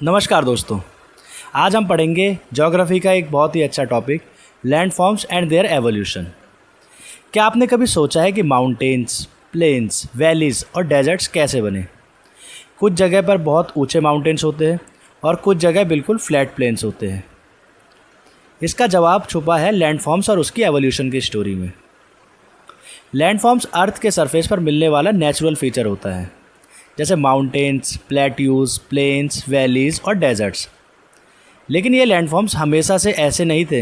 नमस्कार दोस्तों, आज हम पढ़ेंगे ज्योग्राफी का एक बहुत ही अच्छा topic landforms and their evolution. क्या आपने कभी सोचा है कि माउंटेन्स, प्लेन्स, वैलीज़ और डेजर्ट्स कैसे बने? कुछ जगह पर बहुत ऊंचे माउंटेन्स होते हैं और कुछ जगह बिल्कुल फ्लैट प्लेन्स होते हैं। इसका जवाब छुपा है लैंडफॉर्म्स और उसकी एवोल्यूशन की स्टोरी में। लैंडफॉर्म्स अर्थ के सरफेस पर मिलने वाला नेचुरल फीचर होता है, जैसे माउंटेन्स, प्लेट्यूज, प्लेन्स, वैलीज़ और डेजर्ट्स। लेकिन ये लैंडफॉर्म्स हमेशा से ऐसे नहीं थे।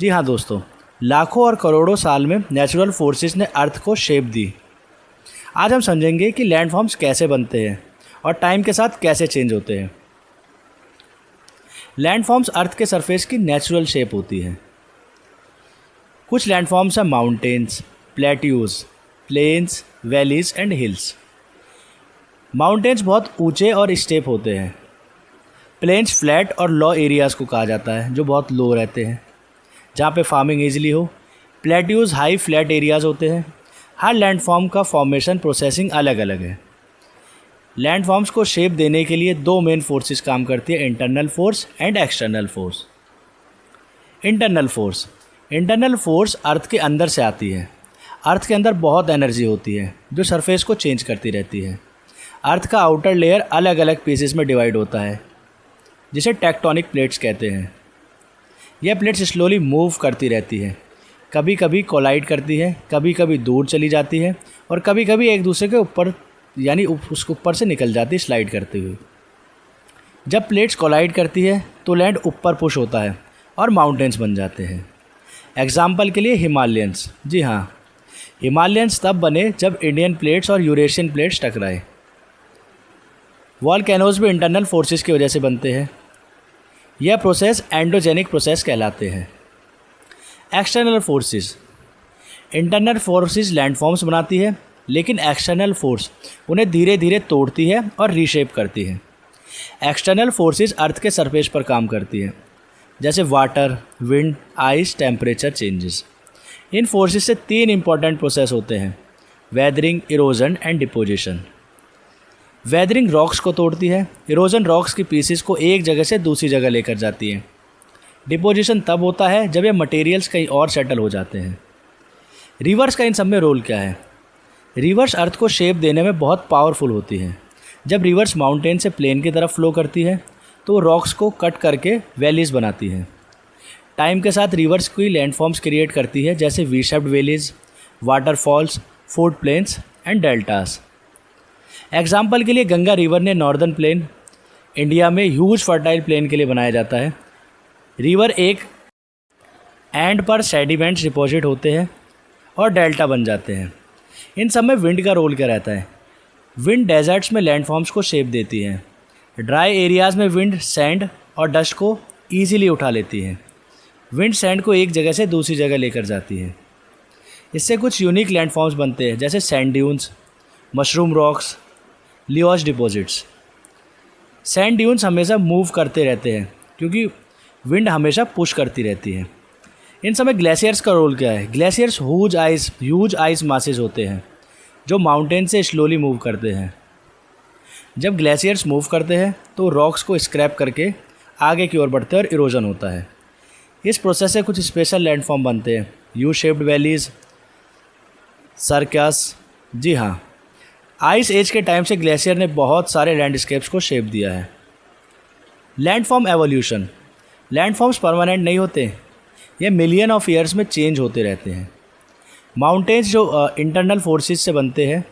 जी हाँ दोस्तों, लाखों और करोड़ों साल में नेचुरल फोर्सेस ने अर्थ को शेप दी। आज हम समझेंगे कि लैंडफॉर्म्स कैसे बनते हैं और टाइम के साथ कैसे चेंज होते हैं। लैंडफॉर्म्स अर्थ के सरफेस की नेचुरल शेप होती है। कुछ लैंडफॉर्म्स हैं mountains, plateaus, plains, valleys and hills. Mountains बहुत ऊंचे और स्टेप होते हैं। प्लेन्स फ्लैट और लो एरियाज़ को कहा जाता है, जो बहुत लो रहते हैं, जहाँ पे फार्मिंग ईजिली हो। प्लेट्यूज हाई फ्लैट एरियाज़ होते हैं। हर लैंडफॉर्म का फॉर्मेशन प्रोसेसिंग अलग अलग है। लैंडफॉर्म्स को शेप देने के लिए दो मेन फोर्सेस काम करती है, internal force and external force. Internal force earth के अंदर से आती है। अर्थ के अंदर बहुत एनर्जी होती है जो सरफेस को चेंज करती रहती है। अर्थ का आउटर लेयर अलग अलग पीसेस में डिवाइड होता है, जिसे टेक्टोनिक प्लेट्स कहते हैं। यह प्लेट्स स्लोली मूव करती रहती है, कभी कभी कोलाइड करती है, कभी कभी दूर चली जाती है और कभी कभी एक दूसरे के ऊपर यानी उसके ऊपर से निकल जाती है स्लाइड करते हुए। जब प्लेट्स कोलाइड करती है तो लैंड ऊपर पुश होता है और माउंटेन्स बन जाते हैं। एग्जाम्पल के लिए हिमालयंस। जी हाँ, हिमालयंस तब बने जब इंडियन प्लेट्स और यूरेशियन प्लेट्स टकराए। वॉल्केनोज भी इंटरनल फोर्सेस की वजह से बनते हैं। यह प्रोसेस एंडोजेनिक प्रोसेस कहलाते हैं। External forces. Internal forces landforms बनाती है, लेकिन एक्सटर्नल फोर्स उन्हें धीरे धीरे तोड़ती है और रीशेप करती है। एक्सटर्नल फोर्सेस अर्थ के सरफेस पर काम करती है, जैसे water, wind, ice, temperature changes. इन फोर्सेस से तीन इंपॉर्टेंट प्रोसेस होते हैं, weathering, erosion and deposition. Weathering rocks को तोड़ती है, इरोजन रॉक्स की पीसेस को एक जगह से दूसरी जगह लेकर जाती है। डिपोजिशन तब होता है जब ये मटेरियल्स कहीं और सेटल हो जाते हैं। रिवर्स का इन सब में रोल क्या है? रिवर्स अर्थ को शेप देने में बहुत पावरफुल होती है। जब रिवर्स माउंटेन से प्लेन की तरफ फ्लो करती है तो वो रॉक्स को कट करके वैलीज़ बनाती है। टाइम के साथ रिवर्स कोई लैंडफॉर्म्स क्रिएट करती है, जैसे V shaped valleys, waterfalls, flood plains and deltas. Example के लिए गंगा रिवर ने नॉर्दर्न प्लेन इंडिया में ह्यूज फर्टाइल प्लेन के लिए बनाया जाता है। रिवर एक एंड पर सेडिमेंट्स डिपॉजिट होते हैं और डेल्टा बन जाते हैं। इन सब में विंड का रोल क्या रहता है? विंड डेजर्ट्स में लैंडफॉर्म्स को शेप देती है। ड्राई एरियाज़ में विंड सैंड और डस्ट को ईजिली उठा लेती है। विंड सैंड को एक जगह से दूसरी जगह लेकर जाती है। इससे कुछ यूनिक लैंडफॉर्म्स बनते हैं, जैसे sand dunes, mushroom rocks, Leos deposits. Sand dunes हमेशा मूव करते रहते हैं क्योंकि विंड हमेशा पुश करती रहती है। इन समय ग्लेशियर्स का रोल क्या है? ग्लेशियर्स ह्यूज आइस मासेस होते हैं जो माउंटेन से स्लोली मूव करते हैं। जब ग्लेशियर्स मूव करते हैं तो रॉक्स को स्क्रैप करके आगे की ओर बढ़ते हैं और इरोजन होता है। इस प्रोसेस से कुछ स्पेशल लैंडफॉर्म बनते हैं, यू शेप्ड वैलीज़, सर्कस। जी हाँ, आइस एज के टाइम से ग्लेशियर ने बहुत सारे लैंडस्केप्स को शेप दिया है। Landform evolution. लैंडफॉर्म्स परमानेंट नहीं होते, ये मिलियन ऑफ ईयर्स में चेंज होते रहते हैं। माउंटेन्स जो इंटरनल फोर्सेस से बनते हैं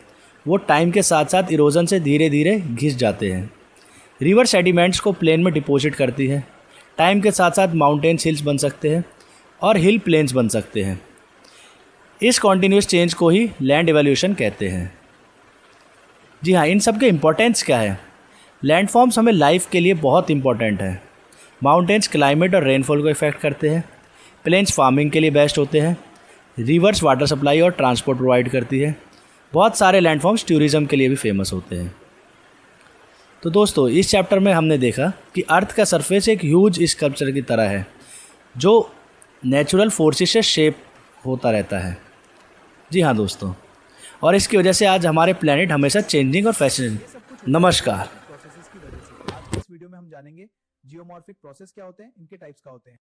वो टाइम के साथ साथ इरोजन से धीरे धीरे घिस जाते हैं। रिवर सेडिमेंट्स को प्लेन में डिपॉजिट करती है। टाइम के साथ साथ माउंटेन्स हिल्स बन सकते हैं और हिल प्लेन्स बन सकते हैं। इस कॉन्टीन्यूस चेंज को ही लैंड एवोल्यूशन कहते हैं। जी हाँ, इन सब के इम्पोर्टेंस क्या है? लैंडफॉर्म्स हमें लाइफ के लिए बहुत इंपॉर्टेंट है। माउंटेन्स क्लाइमेट और रेनफॉल को इफेक्ट करते हैं। प्लेन्स फार्मिंग के लिए बेस्ट होते हैं। रिवर्स वाटर सप्लाई और ट्रांसपोर्ट प्रोवाइड करती है। बहुत सारे लैंडफॉर्म्स टूरिज़्म के लिए भी फेमस होते हैं। तो दोस्तों, इस चैप्टर में हमने देखा कि अर्थ का सरफेस एक ह्यूज स्कल्पचर की तरह है जो नेचुरल फोर्सेस से शेप होता रहता है। जी हाँ दोस्तों, और इसकी वजह से आज हमारे प्लैनेट हमेशा चेंजिंग और फैशनिंग। नमस्कार। इस वीडियो में हम जानेंगे जियोमॉर्फिक प्रोसेस क्या होते हैं, इनके टाइप्स क्या होते हैं।